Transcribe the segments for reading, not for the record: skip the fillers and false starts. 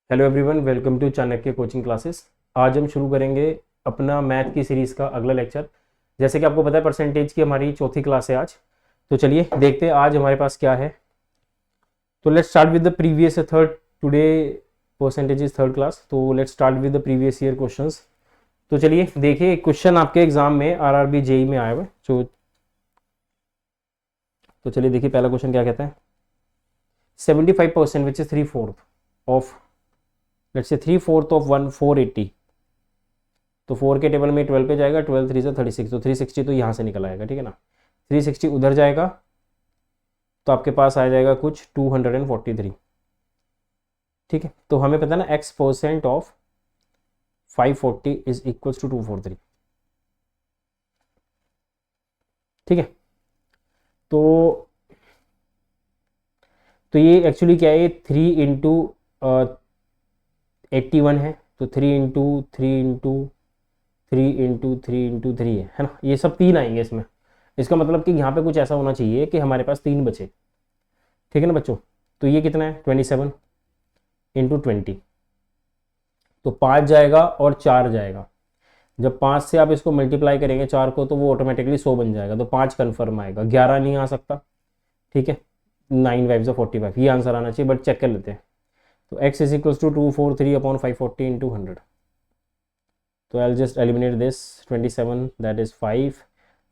Hello everyone, welcome to Chanakya coaching classes. आज हम शुरू करेंगे अपना मैथ की सीरीज़ का अगला लेक्चर। जैसे कि आपको पता है, परसेंटेज की हमारी चौथी क्लास है आज। तो चलिए देखते हैं आज हमारे पास क्या है। तो let's start with the previous third today. Percentage is third class, तो let's start with the previous year questions. तो चलिए देखिए, क्वेश्चन आपके एग्जाम में आरआरबी जेई में आया हुआ है। तो चलिए देखिए, पहला क्वेश्चन क्या कहता है। 75% which is 3/4 of, let's say 3/4 of 480। तो 4 के टेबल में 12 पे जाएगा, 12 3 से 36, तो 360 तो यहाँ से निकल आएगा, ठीक है ना। 360 उधर जाएगा तो आपके पास आ जाएगा कुछ 243। ठीक है, तो हमें पता है ना x% of 540 is equals to 243। ठीक है, तो ये एक्चुअली क्या है, 3 इंटू 81 है। तो 3 इंटू 3 इंटू 3 इंटू 3 है ना। ये सब तीन आएंगे इसमें। इसका मतलब कि यहाँ पे कुछ ऐसा होना चाहिए कि हमारे पास तीन बचे। ठीक है ना बच्चों। तो ये कितना है, 27 इंटू 20। तो 5 जाएगा और 4 जाएगा। जब 5 से आप इसको मल्टीप्लाई करेंगे 4 को, तो वो ऑटोमेटिकली 100 बन जाएगा। तो 5 कन्फर्म आएगा, 11 नहीं आ सकता। ठीक है, 9 5 45 ये आंसर आना चाहिए, बट चेक कर लेते हैं। तो x इज इक्वल्स टू 243/540 × 100। तो I just eliminate this. 27 that is 5,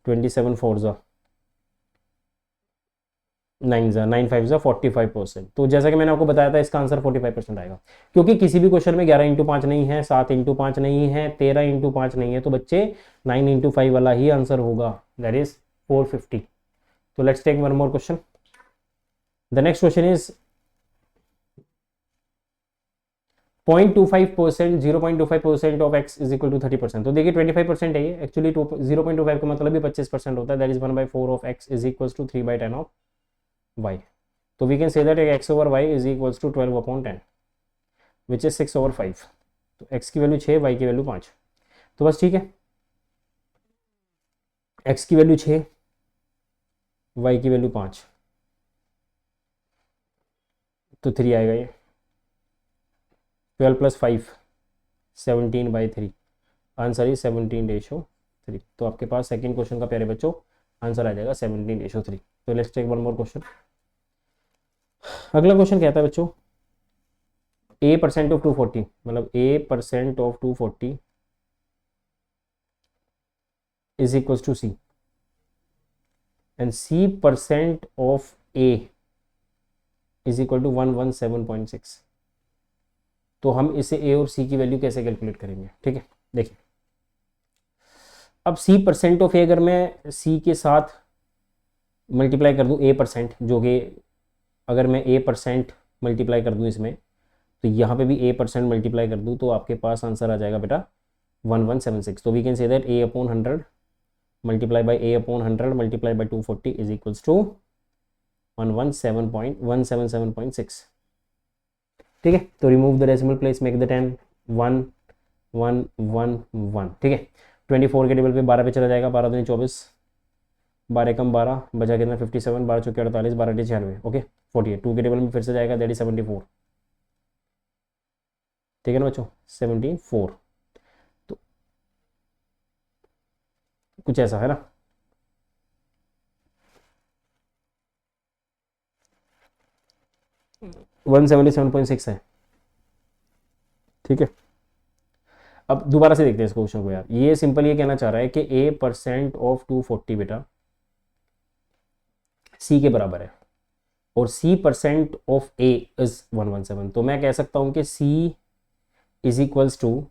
27 4 ज़ा 9 ज़ा 9 5 ज़ा 45%। तो जैसा कि मैंने आपको बताया था, इसका आंसर 45% आएगा, क्योंकि किसी भी क्वेश्चन में 11 × 5 नहीं है, 7 × 5 नहीं है, 13 × 5 नहीं है। तो बच्चे 9 × 5 वाला ही आंसर होगा, दैट इज 450। तो let's take one more question. The next question is 0.25%, 0.25% of x is equal to 30%। तो देखिए 25% है ये एक्चुअली। 0.25 का मतलब भी 25% होता है, that is 1/4 of x is equals to 3/10 of y। तो we can say that x/y is equals to 12/10 which is 6/5। तो x की वैल्यू 6, y की वैल्यू 5। तो बस ठीक है, x की वैल्यू 6, y की वैल्यू 5, तो 3 आएगा ये। 12 + 5 17/3। Answer is 17/3। तो आपके पास सेकंड क्वेश्चन का प्यारे बच्चों आंसर आ जाएगा 17/3। तो let's take one more question. अगला क्वेश्चन कहता है बच्चों, a% ऑफ 240, मतलब a% of 240 is equals to c and c% of a is equal to 117.6। तो हम इसे a और c की वैल्यू कैसे कैलकुलेट करेंगे। ठीक है, देखिए अब c% ऑफ a अगर मैं c के साथ मल्टीप्लाई कर दूं a%, जो कि अगर मैं a% मल्टीप्लाई कर दूं इसमें, तो यहाँ पे भी a% मल्टीप्लाई कर दूं, तो आपके पास आंसर आ जाएगा बेटा 1176। तो we can say that a/100 multiply by a/100 multiply by 240 is equals to 177.6। ठीक है, तो remove the decimal place, make the 10 1 1 1 1। ठीक है, 24 के टेबल पे 12 पे चला जाएगा, 12 दूनी 24, 12 कम 12 बचा कितना 57, 12 चौके 48, 12 टे 96। ओके, 48 2 के टेबल में फिर से जाएगा, दैट इज 74। ठीक है ना बच्चों, 74। तो कुछ ऐसा है ना। वन 177.6 है। ठीक है, अब दोबारा से देखते हैं इस क्वेश्चन को यार। ये सिंपल ये कहना चाह रहा है कि a% ऑफ 240 बेटा c के बराबर है, और c% ऑफ a इज 117। तो मैं कह सकता हूं कि c is equals to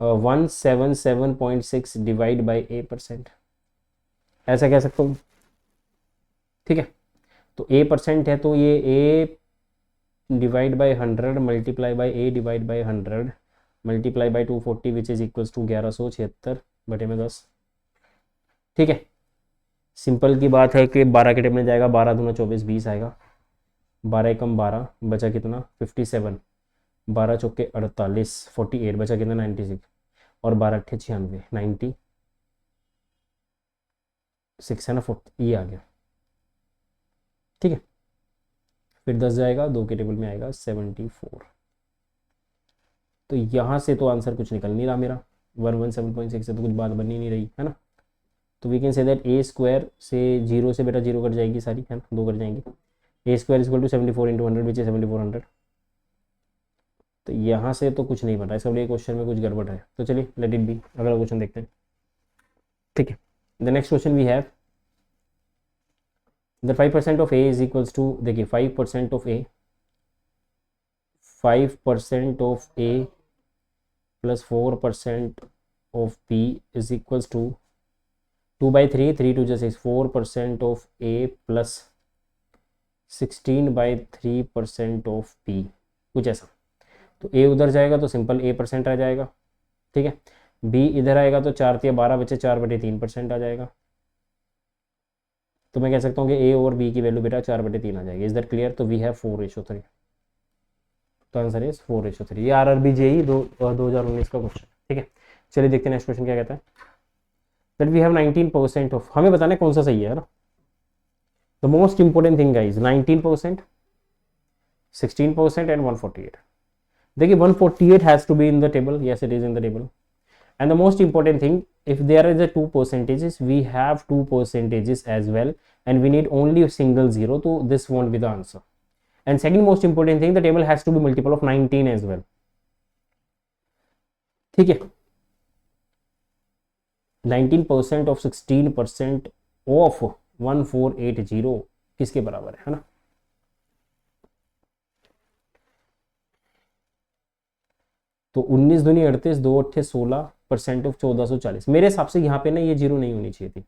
177.6 divide by a%, ऐसा कह सकता हूँ। ठीक है, तो a% है, तो ये a divide by 100 multiply by a divide by 100 multiply by 240 which is equals to 1176/10। ठीक है, सिंपल की बात है कि 12 के टेबल में जाएगा, 12 दूना 24, 20 आएगा, 12 कम 12 बचा कितना 57, 12 चौके 48, 48 बचा कितना 96, और 12 अट्ठे 96, 96 है ना। 40 ये आ गया। ठीक है, फिर 10 जाएगा, 2 के टेबल में आएगा 74। तो यहाँ से तो आंसर कुछ निकल नहीं रहा मेरा, 117.6 से तो कुछ बात बन ही नहीं रही है ना। तो we can say that A square से जीरो से बेटा जीरो कट जाएगी सारी, है ना, 2 कट जाएंगे। A square equal to 74 into 100 which is 7400। तो यहाँ से तो कुछ नहीं बन रहा है, इसका ये क्वेश्चन में कुछ गड़बड़ है। तो चलिए लेट इट बी, अगला क्वेश्चन देखते हैं। ठीक है, the next question we have the 5% of A is equals to, देखिए 5% of A, 5% of A plus 4% of B is equals to 2/3, 3 2 जा 6, 4% of A plus 16/3% of B, कुछ ऐसा। तो ए उधर जाएगा तो सिंपल a% आ जाएगा, ठीक है। बी इधर आएगा तो 4 या 12 बचे, 4/3% आ जाएगा। तो मैं कह सकता हूँ कि ए और बी की वैल्यू बेटा 4/3 आ जाएगी। Is that clear? तो वी हैव 4:3। तो आंसर इज 4:3। ये RRB JEE 2019 का क्वेश्चन, ठीक है। चलिए देखते हैं नेक्स्ट क्वेश्चन क्या कहता है। दैट वी हैव 19% ऑफ, हमें बताना है कौन सा सही है ना। The most important thing guys, 19%, 16% and 148। देखिए 148 has to be in the table, yes it is in the table. And the most important thing, if there is a 2 percentages, we have 2 percentages as well, and we need only a single zero, so this won't be the answer. And second most important thing, the table has to be multiple of 19 as well. ठीक है, 19% of 16% of 1480 किसके बराबर है ना। तो 19 दूनी 38, 2 8 16% of 1440। मेरे हिसाब से यहाँ पे ना ये जीरो नहीं होनी चाहिए थी,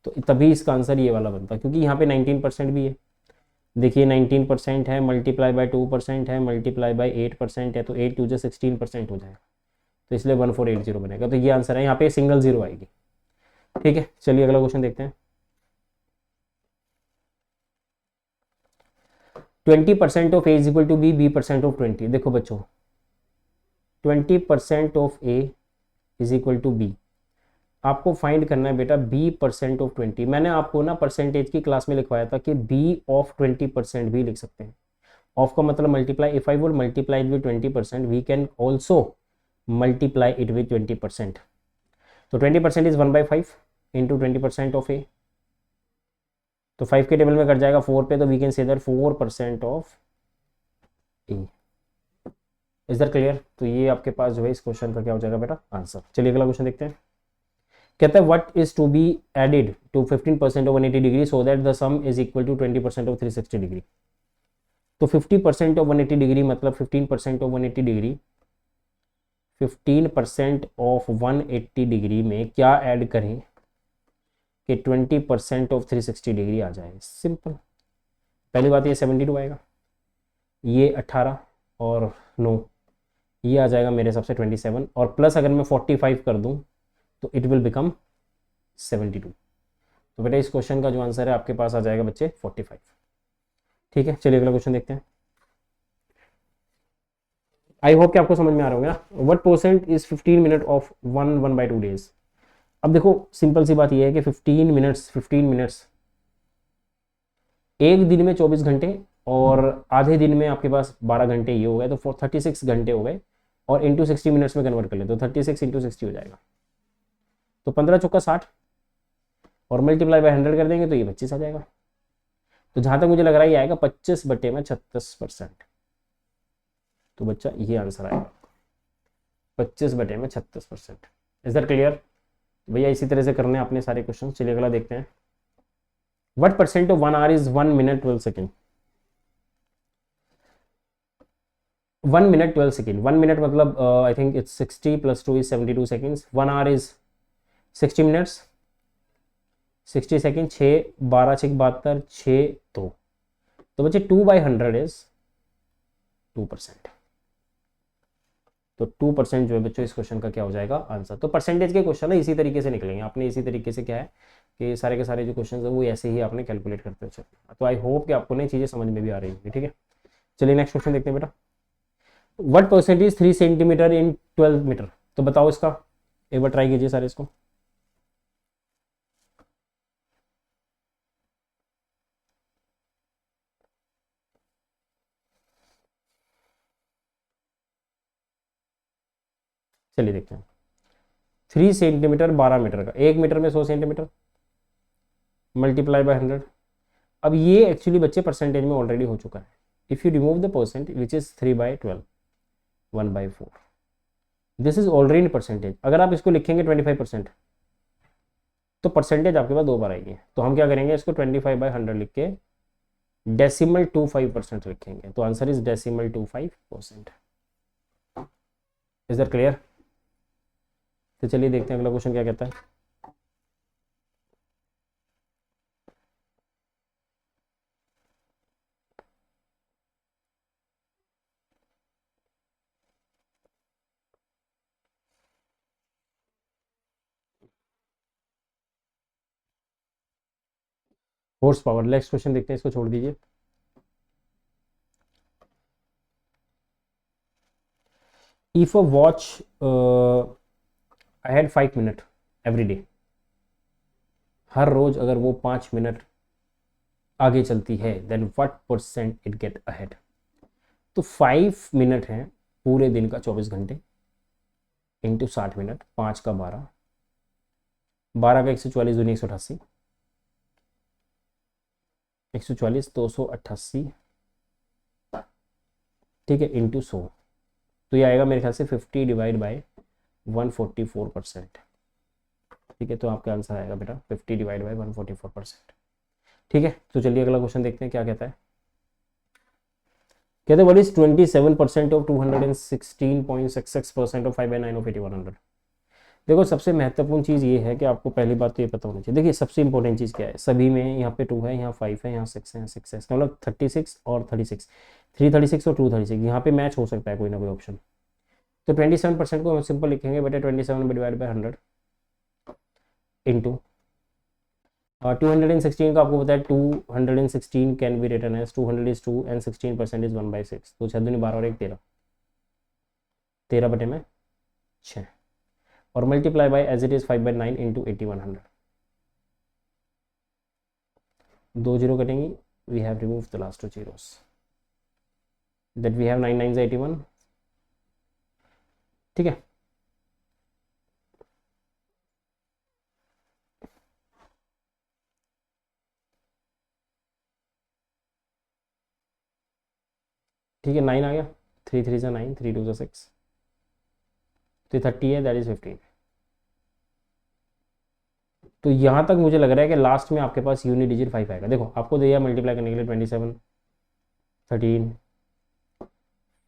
तो तभी इसका आंसर ये वाला बनता, क्योंकि यहाँ पे 19% भी है। देखिए 19% है, मल्टीप्लाई बाय 2% है, मल्टीप्लाई बाय 8% है, तो 8 2 16% हो जाएगा। तो इसलिए 1480 बनेगा। तो ये आंसर है, यहाँ पे सिंगल जीरो आएगी। ठीक है, चलिए अगला क्वेश्चन देखते हैं। 20% of A is equal to B, b% of 20। देखो बच्चों 20% of A is equal to B, आपको फाइंड करना है बेटा b% ऑफ 20। मैंने आपको ना परसेंटेज की क्लास में लिखवाया था कि b ऑफ 20% भी लिख सकते हैं। ऑफ का मतलब multiply, if I would multiply it with 20% we can also multiply it with 20%। तो 20% इज 1/5 इंटू 20% ऑफ ए, तो 5 के टेबल में कट जाएगा 4 पे, तो we can say that 4% of A. Is that clear? तो ये आपके पास जो है इस क्वेश्चन का क्या हो जाएगा बेटा आंसर। चलिए अगला क्वेश्चन देखते हैं। कहता है what is to be added to 15% of 180 degree so that the sum is equal to 20% of 360 degree. तो 50% ऑफ 180 डिग्री मतलब 15% ऑफ 180 डिग्री, 15% ऑफ 180 डिग्री में क्या ऐड करें कि 20% ऑफ 360 डिग्री आ जाए। सिंपल, पहली बात ये 72 आएगा, ये 18 और 9, ये आ जाएगा मेरे हिसाब से 27, और प्लस अगर मैं 45 कर दूं तो इट विल बिकम 72। तो बेटा इस क्वेश्चन का जो आंसर है आपके पास आ जाएगा बच्चे 45। ठीक है, चलिए अगला क्वेश्चन देखते हैं। आई होप कि आपको समझ में आ रहा होगा ना। What percent is 15 minute of 1/2 days. अब देखो सिंपल सी बात ये है कि 15 मिनट्स एक दिन में 24 घंटे, और आधे दिन में आपके पास 12 घंटे ये हो गए, तो 36 घंटे हो गए, और इंटू 60 मिनट्स में कन्वर्ट कर ले तो 36 इंटू 60 हो जाएगा। तो 15 चौका 60, और मल्टीप्लाई बाय 100 कर देंगे तो ये 25 आ जाएगा। तो जहां तक मुझे लग रहा है ये आएगा 25/36%। तो बच्चा ये आंसर आएगा 25/36%। Is that clear? भैया इसी तरह से करने हैं अपने सारे क्वेश्चन। चलिए अगला देखते हैं। What percent of 1 hour is 1 minute 12 second. 1 minute 12 second, 1 minute मतलब I think it's 60 + 2 is 72 seconds. 1 hour is 60 minutes, 60 second, 6 12 6 72, 6 2। तो बच्चे 2/100 इज 2%। तो 2% जो है बच्चों इस क्वेश्चन का क्या हो जाएगा आंसर। तो परसेंटेज के क्वेश्चन है इसी तरीके से निकलेंगे। आपने इसी तरीके से क्या है कि सारे के सारे जो क्वेश्चन है वो ऐसे ही आपने कैलकुलेट करते हो। तो आई होप कि आपको नई चीज़ें समझ में भी आ रही होंगी। ठीक है, चलिए नेक्स्ट क्वेश्चन देखते हैं बेटा। What percent is 3 centimetre in 12 metre. तो बताओ इसका, एक बार ट्राई कीजिए सारे इसको। चलिए देखते हैं। 3 सेंटीमीटर 12 मीटर का, 1 मीटर में 100 सेंटीमीटर मल्टीप्लाई बाय 100। अब ये एक्चुअली बच्चे परसेंटेज में ऑलरेडी हो चुका है। If you remove the percent which is 3/12 1/4, this is already in percentage. अगर आप इसको लिखेंगे 25% तो परसेंटेज आपके पास 2 बार आएगी। तो हम क्या करेंगे, इसको 25/100 लिख के डेसिमल 25% लिखेंगे। तो answer is decimal 25%। Is that clear? तो चलिए देखते हैं अगला क्वेश्चन क्या कहता है। हॉर्स पावर, नेक्स्ट क्वेश्चन देखते हैं, इसको छोड़ दीजिए। If a watch I had 5 minute every day, हर रोज अगर वो 5 मिनट आगे चलती है, then what percent it get ahead. तो 5 मिनट है पूरे दिन का 24 घंटे इंटू 60 मिनट, 5 का 12, 12 का 144 दूनी 188, 144 288, ठीक है, इंटू 100। तो ये आएगा मेरे ख्याल से 50 डिवाइड बाय 144%। ठीक है, तो आपका आंसर आएगा बेटा 50 डिवाइड बाय 144%। ठीक है, तो चलिए अगला क्वेश्चन देखते हैं क्या कहता है। कहते हैं what is 27% of 216.66% of 5/9 of 8100। देखो सबसे महत्वपूर्ण चीज़ ये है कि आपको पहली बात तो ये पता होनी चाहिए। देखिए सबसे इंपॉर्टेंट चीज़ क्या है, सभी में यहाँ पे 2 है, यहाँ 5 है, यहाँ 6 है, 6 है, मतलब 36 और 36, 336 और 236, यहाँ पे मैच हो सकता है कोई ना कोई ऑप्शन। तो 27% को हम सिंपल लिखेंगे बेटा 27 डिवाइड बाई 100 इंटू 216 का आपको पता है 216 can be written as 200 is 2 and 16% is 1/6। तो 6 दूनी 12 और 1 13, 13 बटे में 6 और multiply by as it is 5/9 into 8100। 2 zero कटेंगी, we have remove the last 2 zeros, that we have 9 9 81। ठीक है, ठीक है, 9 आ गया, 3 3 से 9, 3 2 से 6, तो 30 है, दैट इज 15। तो यहाँ तक मुझे लग रहा है कि लास्ट में आपके पास यूनिट डिजिट 5 आएगा। देखो आपको दिया मल्टीप्लाई करने के लिए 27 13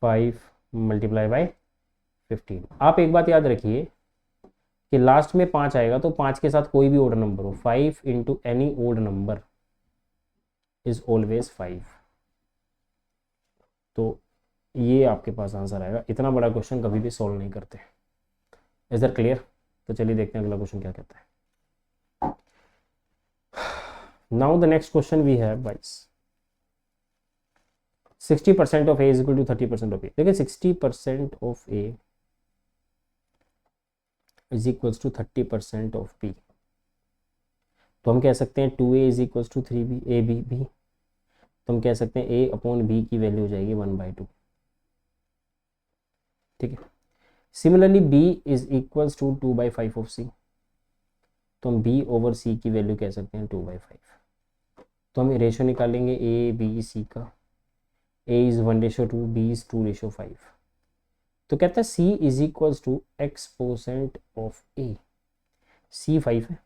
5 मल्टीप्लाई बाय 15। आप एक बात याद रखिए कि लास्ट में 5 आएगा तो 5 के साथ कोई भी ओड नंबर हो, 5 into any odd number is always 5। तो ये आपके पास आंसर आएगा। इतना बड़ा क्वेश्चन कभी भी सॉल्व नहीं करते। Is that clear? तो चलिए देखते हैं अगला क्वेश्चन क्या कहता है। Now the next question we have guys, 60% of A is equal to 30% of A. देखिए 60% of A is equals to 30% of B. तो हम कह सकते हैं 2a is equals to 3b A B B. तो हम कह सकते हैं a अपॉन b की वैल्यू हो जाएगी 1/2। ठीक है, similarly b is equals to 2/5 of c। तो हम b ओवर c की वैल्यू कह सकते हैं 2/5। तो हम रेशो निकालेंगे a b c का, a इज 1/2, b इज 2/5। तो कहता है c is equals to x% of a। c 5 है,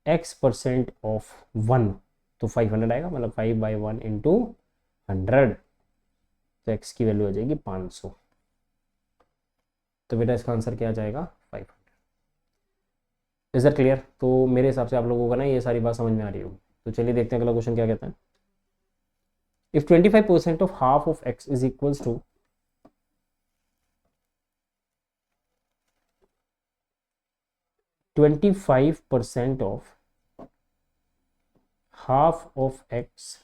x% ऑफ 1 तो 500 आएगा, मतलब 5/1 इंटू 100। तो x की वैल्यू आ जाएगी 500। तो बेटा इसका आंसर क्या आ जाएगा 500। Is that clear? तो मेरे हिसाब से आप लोगों को ना ये सारी बात समझ में आ रही होगी। तो चलिए देखते हैं अगला क्वेश्चन क्या कहता है। If 25% of half of x is equals to 25% of half of x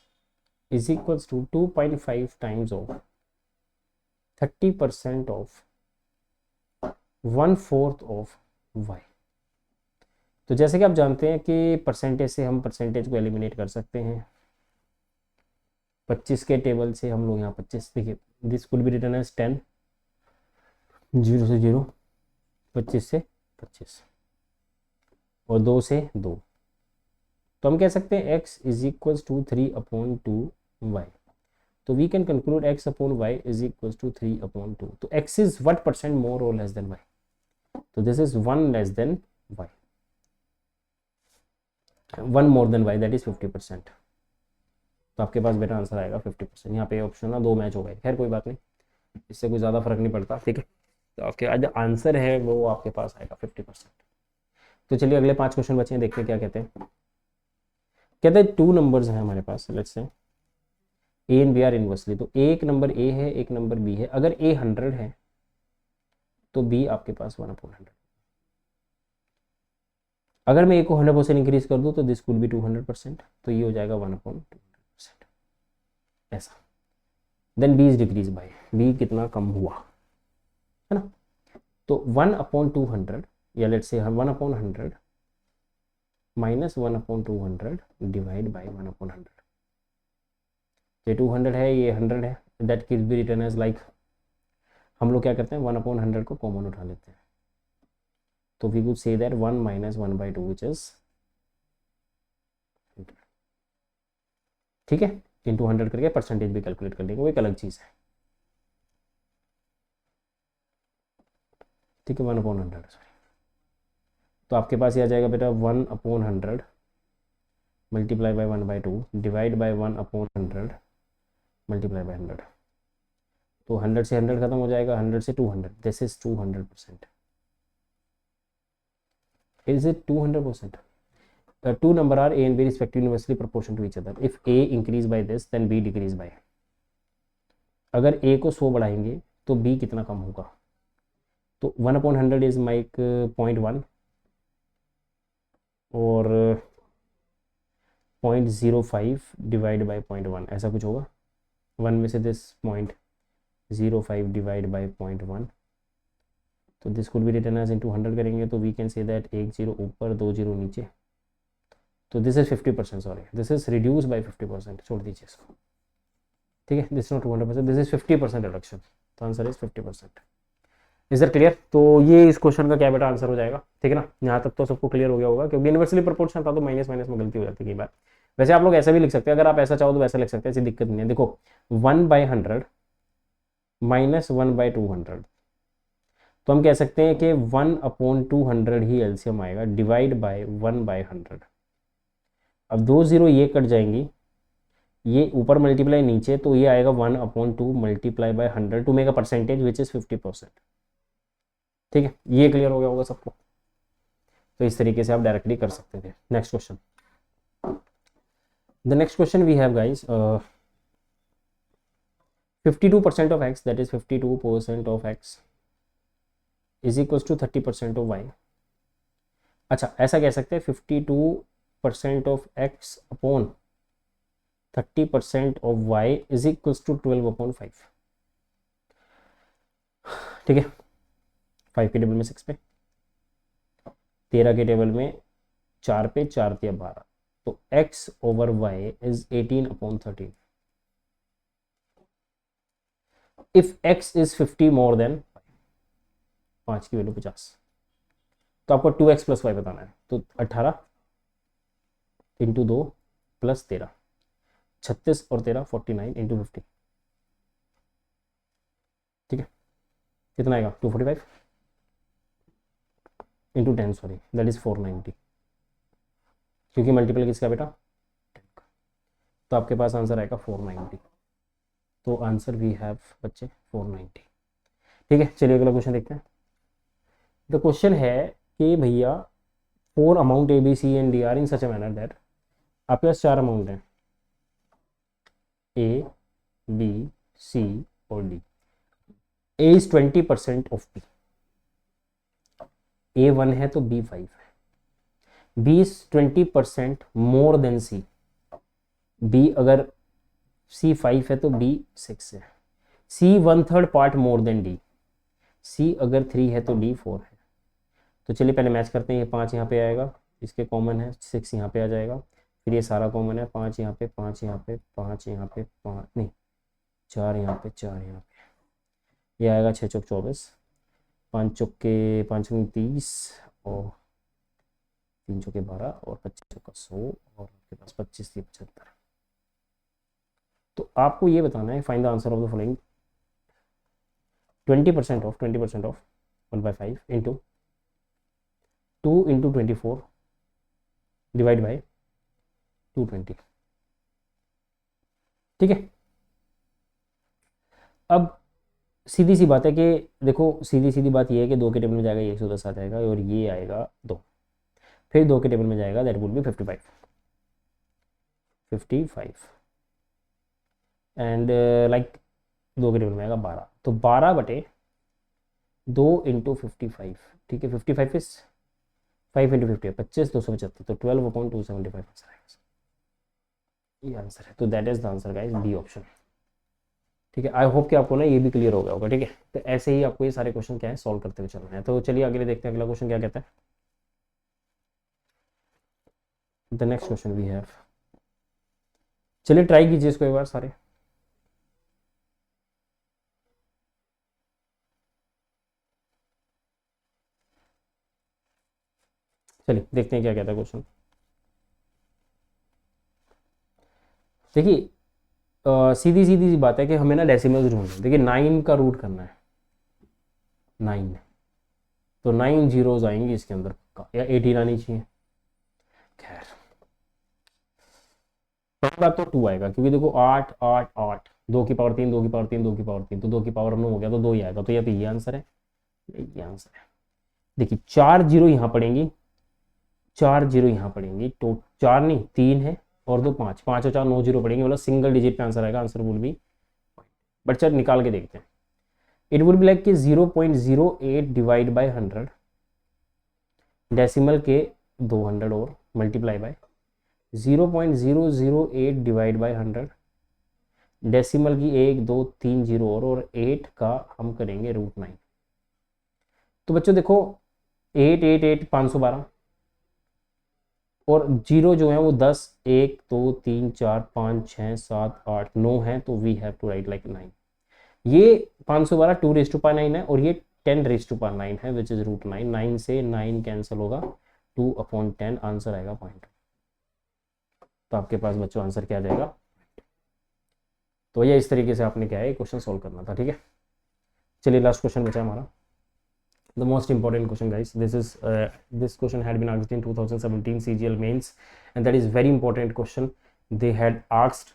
is equals to 2.5 times of 30% of 1/4 of y। तो जैसे कि आप जानते हैं कि परसेंटेज से हम परसेंटेज को एलिमिनेट कर सकते हैं। 25 के टेबल से हम लोग यहाँ 25, देखिए this could be written as 10 0 से 0 25 से 25 और 2 से 2, तो हम कह सकते हैं x is equals to 3/2y। तो we can conclude x upon y is equals to 3/2। तो x is what percent more और लेस देन y? तो this is 1 less than y, 1 more than y, that is 50%। तो आपके पास बेटा answer आएगा 50%। यहाँ पे ऑप्शन ना 2 मैच हो गए, खैर कोई बात नहीं, इससे कोई ज़्यादा फर्क नहीं पड़ता, ठीक है। तो आपके आज आंसर है वो आपके पास आएगा 50%। तो चलिए अगले 5 क्वेश्चन बचे हैं, देखते हैं क्या कहते हैं। कहते हैं 2 नंबर्स हैं हमारे पास, let's say A and B are inversely. तो एक नंबर ए है, एक नंबर बी है। अगर ए 100 है तो बी आपके पास 1/100। अगर मैं ए को 100% इंक्रीज कर दूं तो दिस कुड बी 200%, तो ये हो जाएगा 1/200%, ऐसा। Then B is decrease by, B कितना कम हुआ, है ना। तो 1/200 या let's say 1/100 minus 1/200 divide by 1/100। ये 200 है, ये 100 है, that can be written as like, हम लोग क्या करते हैं 1/100 को कॉमन उठा लेते हैं, तो we would say that 1 minus 1/2 which is, ठीक है, इंटू 100 करके परसेंटेज भी कैलकुलेट कर लेंगे, वो एक अलग चीज़ है, ठीक है। 1/100 सॉरी, तो आपके पास ये आ जाएगा बेटा 1/100 multiply by 1/2 divide by 1/100 multiply by 100। तो 100 से 100 खत्म हो जाएगा, 100 से 200, this is 200%। Is it 200%? Two number are a and b respectively inversely proportional to each other. If a increase by this then b decrease by, अगर a को 100 बढ़ाएंगे तो b कितना कम होगा? तो 1/100 इज माइक 0.1 और 0.05 डिवाइड बाई 0.1, ऐसा कुछ होगा। 1 में से दिस 0.05 डिवाइड बाई 0.1, तो this could be written as into 100 करेंगे तो वी कैन से दैट 1 0 ऊपर 2 0 नीचे, तो this is 50%, sorry this is reduce by 50%, छोड़ दीजिए इसको, ठीक है। This not 200%, this is 50% reduction, तो answer is 50%। Is that clear? तो ये इस क्वेश्चन का क्या बेटा आंसर हो जाएगा, ठीक है ना। यहाँ तक तो सबको क्लियर हो गया होगा, क्योंकि यूनिवर्सली प्रोपोर्शनल था तो माइनस माइनस में गलती हो जाती है कई बार। वैसे आप लोग ऐसा भी लिख सकते हैं, अगर आप ऐसा चाहो तो वैसा लिख सकते हैं, ऐसी दिक्कत नहीं है। देखो 1/100 माइनस 1/200, तो हम कह सकते हैं कि 1/200 ही एलसीएम आएगा डिवाइड बाय 1/100। अब 2 0 ये कट जाएंगी, ये ऊपर मल्टीप्लाई नीचे, तो ये आएगा 1/2 multiply by 100 to make a percentage which is 50%, ठीक है। ये क्लियर हो गया होगा सबको, तो इस तरीके से आप डायरेक्टली कर सकते थे। Next question, the next question we have guys, 52% of x, that is 52% of x is equals to 30% of y। अच्छा ऐसा कह सकते हैं 52% of x upon 30% of y is equals to 12/5, ठीक है। 5 के टेबल में 6 पे, 13 के टेबल में 4 पे, 4 3 12, तो x over y is 18/13। If x is 50 more than 5 की वैल्यू 50, तो आपको 2x प्लस वाई बताना है। तो 18 इंटू 2 प्लस 13, 36 और 13 49 इंटू 50, ठीक है। कितना आएगा 245 इंटू 10, सॉरी दैट इज 490, क्योंकि मल्टीपल किसका बेटा 10 का, तो आपके पास आंसर आएगा 490। तो आंसर वी हैव बच्चे 490, ठीक है। चलिए अगला क्वेश्चन देखते हैं। द क्वेश्चन है कि भैया 4 amount A B C and D are in such a manner that, आपके पास 4 अमाउंट हैं ए बी सी और D. A is 20% of B, A 1 है तो बी 5 है। B is 20% more than C, B अगर सी 5 है तो बी 6 है। C 1/3 part more than D, C अगर 3 है तो डी 4 है। तो चलिए पहले मैच करते हैं, ये 5 यहाँ पे आएगा, इसके कॉमन है, 6 यहाँ पे आ जाएगा, फिर ये सारा कॉमन है, 5 यहाँ पे, 5 यहाँ पे, 5 यहाँ पे, 5 नहीं 4 यहाँ पे, 4 यहाँ पे, ये आएगा 6 चौक 24, 5 चौके 5 दूनी 30 और 3 चौके 12 और 25 चौका 100 और आपके पास 25 थी 75। तो आपको ये बताना है find the answer of the following 20% of 1/5 into 2 into 24 divide by 220। ठीक है, अब सीधी सी बात है कि देखो सीधी सीधी बात ये है कि 2 के टेबल में जाएगा ये 110 आ जाएगा और ये आएगा 2, फिर 2 के टेबल में जाएगा that would be 55 and like 2 के टेबल में आएगा 12, तो 12/2 इंटू 55। ठीक है, 55 इज 5 इंटू 50 25 275, तो 12/275 आंसर आएगा। ये आंसर है, तो that is the answer guys, B option. ठीक है, आई होप कि आपको ना ये भी क्लियर हो गया होगा। ठीक है, तो ऐसे ही आपको ये सारे क्वेश्चन क्या है सॉल्व करते हुए चलना है। तो चलिए अगले देखते हैं अगला क्वेश्चन क्या कहता है। The next question we have, चलिए ट्राई कीजिए इसको एक बार सारे। चलिए देखते हैं क्या कहता है क्वेश्चन। देखिए सीधी सीधी सी बात है कि हमें ना डेसिमल्स ढूंढना है। देखिए 9 का रूट करना है 9, तो 9 जीरोज आएंगे इसके अंदर या 18 आनी चाहिए। खैर पहला तो 2 आएगा क्योंकि देखो 8 8 8 2 की पावर 3 2 की पावर 3 2 की पावर 3, तो 2 की पावर 9 हो गया, तो 2 ही आएगा। तो ये आंसर है, ये आंसर है। देखिए 4 जीरो यहाँ पड़ेंगी, 4 जीरो यहाँ पड़ेंगी, तो 4 नहीं 3 है और 2 5, 5 और 4 9 जीरो पड़ेंगे, मतलब सिंगल डिजिट पे आंसर आएगा। आंसर वुड बी, बट चल निकाल के देखते हैं। इट वुड बी लाइक कि 0.08 डिवाइड बाय 100 डेसिमल के 200 और multiply bye 0.008 divide by 100 decimal की 1 2 3 जीरो और 8 का हम करेंगे √9। तो बच्चों देखो 8 8 8 512 और जीरो जो है वो 10 1 2 3 4 5 6 7 8 9 है, तो we have to write like 9। ये 512 2⁻9 है और ये 10⁻9 है विच इज √9। 9 से 9 कैंसिल होगा, 2/10 आंसर आएगा पॉइंट। तो आपके पास बच्चों आंसर क्या आ जाएगा। तो ये इस तरीके से आपने क्या है क्वेश्चन सॉल्व करना था। ठीक है, चलिए लास्ट क्वेश्चन बचा हमारा, the most important question guys. This question had been asked in 2017 CGL mains and that is very important question they had asked।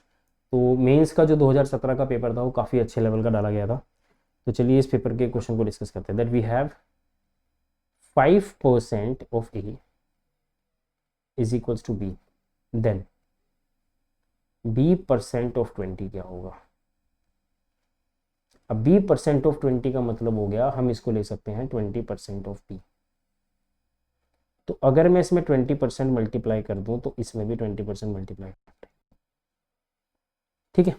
तो मेंस का जो 2017 का पेपर था वो काफ़ी अच्छे लेवल का डाला गया था। तो चलिए इस पेपर के क्वेश्चन को डिस्कस करते हैं। That we have 5% of A is equals to B, then b% of 20 क्या होगा। अब b% ऑफ 20 का मतलब हो गया हम इसको ले सकते हैं 20% ऑफ b। तो अगर मैं इसमें 20% मल्टीप्लाई कर दूं तो इसमें भी 20% मल्टीप्लाई कर। ठीक है,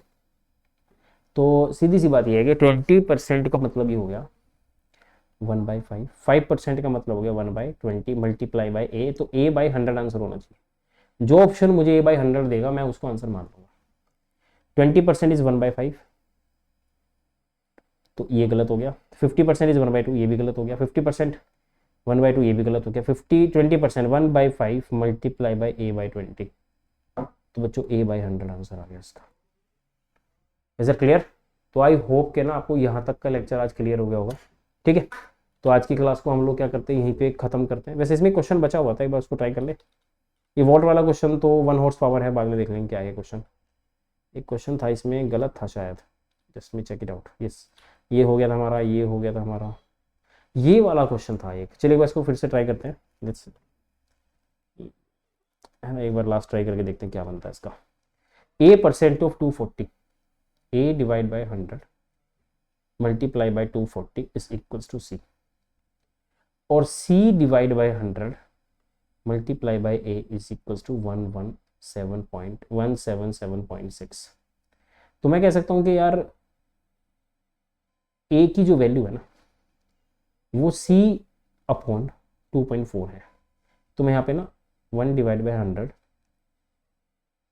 तो सीधी सी बात यह है कि 20% का मतलब ये हो गया 1/5, 5% का मतलब हो गया 1/20 मल्टीप्लाई बाई ए, तो a/100 आंसर होना चाहिए। जो ऑप्शन मुझे a/100 देगा मैं उसको आंसर मान लूंगा। 20% इज 1/5, तो ये गलत हो गया। 50% इज 1/2, ये भी गलत हो गया। 50% 1/2, ये भी गलत हो गया। 20% 1/5 मल्टीप्लाई बाई a/20, तो बच्चों a/100 आंसर आ गया इसका। Is it clear. तो आई होप के ना आपको यहाँ तक का लेक्चर आज क्लियर हो गया होगा। ठीक है, तो आज की क्लास को हम लोग क्या करते हैं यहीं पे खत्म करते हैं। वैसे इसमें क्वेश्चन बचा हुआ था, एक बार उसको ट्राई कर ले। ये वॉट वाला क्वेश्चन तो 1 हॉर्स पावर है, बाद में देख लेंगे क्या है क्वेश्चन। एक क्वेश्चन था इसमें गलत था शायद, just me check it out. Yes, ये हो गया था हमारा, ये हो गया था हमारा, ये वाला क्वेश्चन था एक। चलिए एक बार इसको फिर से ट्राई करते हैं, लेट्स है ना, एक बार लास्ट ट्राई करके देखते हैं क्या बनता है इसका। a% of 240, a divide by 100 multiply by 240 is equals to c, और c divide by 100 multiply by a is equals to 117.6। तो मैं कह सकता हूँ कि यार a की जो वैल्यू है ना वो c/2.4 है। तो मैं यहाँ पे ना 1 divide by 100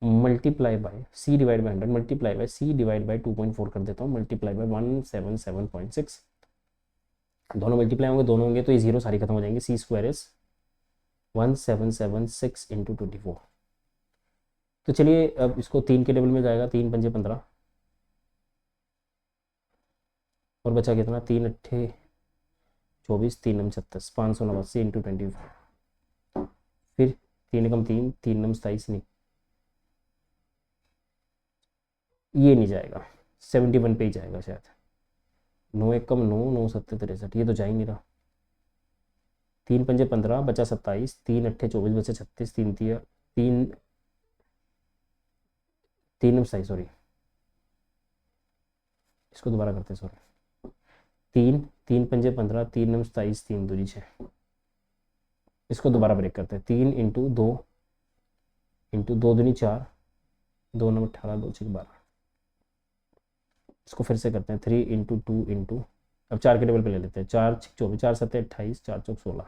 multiply by c divide by 100 multiply by c divide by 2.4 कर देता हूँ, मल्टीप्लाई बाई 177.6। दोनों मल्टीप्लाई होंगे, दोनों होंगे तो ये जीरो सारी खत्म हो जाएंगे। सी स्क्वायर इज 1776 इंटू 24। तो चलिए अब इसको 3 के टेबल में जाएगा, 3 पंजे 15 और बचा कितना, 3 अट्ठे 24, 3 नम 36, 589 इंटू 24। फिर 3 एकम 3, 3 नम 27, नहीं ये नहीं जाएगा, 71 पे ही जाएगा शायद। 9 एकम 9, 9 सत्ते 63, ये तो जा ही नहीं रहा। 3 पंजे 15 बचा 27, 3 अट्ठे 24 बचा 36, 3 तिया 3, 3 नम 27, सॉरी इसको दोबारा करते हैं, सॉरी 3, 3 पंजे 15, 3 नम 27, 3 दूनी 6, इसको दोबारा ब्रेक करते हैं। 3 इंटू 2 इंटू 2 दूनी 4, 2 नम 18, 2 6 12, इसको फिर से करते हैं। 3 इंटू 2 इंटू, अब 4 के टेबल पे ले लेते हैं। 4 6 24, 4 7 28, 4 चौक 16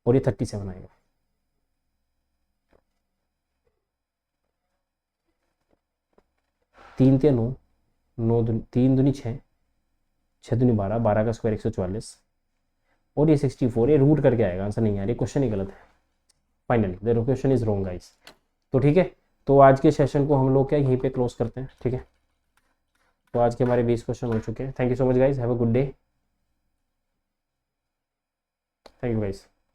और ये 37 आएगा। तीन तिया 9, 9 3 दूनी 6, 6 दूनी 12, 12 का स्क्वायर 144 और ये 64। ये रूट करके आएगा, आंसर नहीं आ रही, क्वेश्चन ही गलत है। Finally the question is wrong guys. तो ठीक है, तो आज के सेशन को हम लोग क्या यहीं पे क्लोज करते हैं, ठीक है। तो आज के हमारे 20 क्वेश्चन हो चुके हैं। Thank you so much guys, have a good day. Thank you guys.